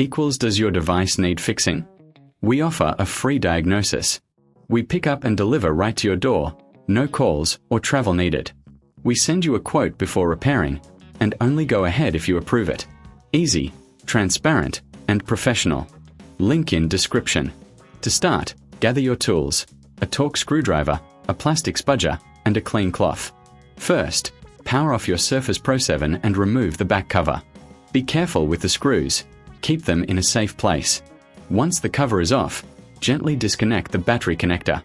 equals does your device need fixing? We offer a free diagnosis. We pick up and deliver right to your door, no calls or travel needed. We send you a quote before repairing, and only go ahead if you approve it. Easy, transparent, and professional. Link in description. To start, gather your tools, a Torx screwdriver, a plastic spudger, and a clean cloth. First, power off your Surface Pro 7 and remove the back cover. Be careful with the screws. Keep them in a safe place. Once the cover is off, gently disconnect the battery connector.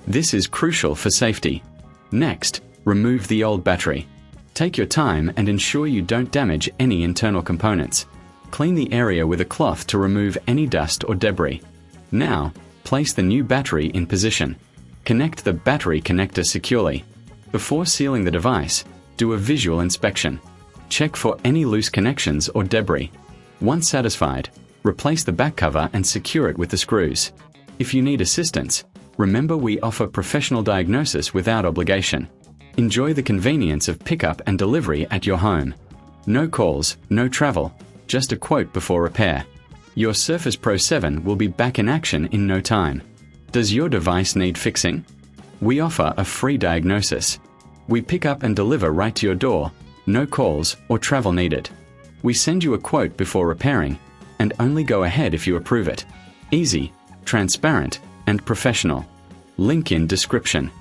This is crucial for safety. Next, remove the old battery. Take your time and ensure you don't damage any internal components. Clean the area with a cloth to remove any dust or debris. Now, place the new battery in position. Connect the battery connector securely. Before sealing the device, do a visual inspection. Check for any loose connections or debris. Once satisfied, replace the back cover and secure it with the screws. If you need assistance, remember we offer professional diagnosis without obligation. Enjoy the convenience of pickup and delivery at your home. No calls, no travel, just a quote before repair. Your Surface Pro 7 will be back in action in no time. Does your device need fixing? We offer a free diagnosis. We pick up and deliver right to your door, no calls or travel needed. We send you a quote before repairing, and only go ahead if you approve it. Easy, transparent, and professional. Link in description.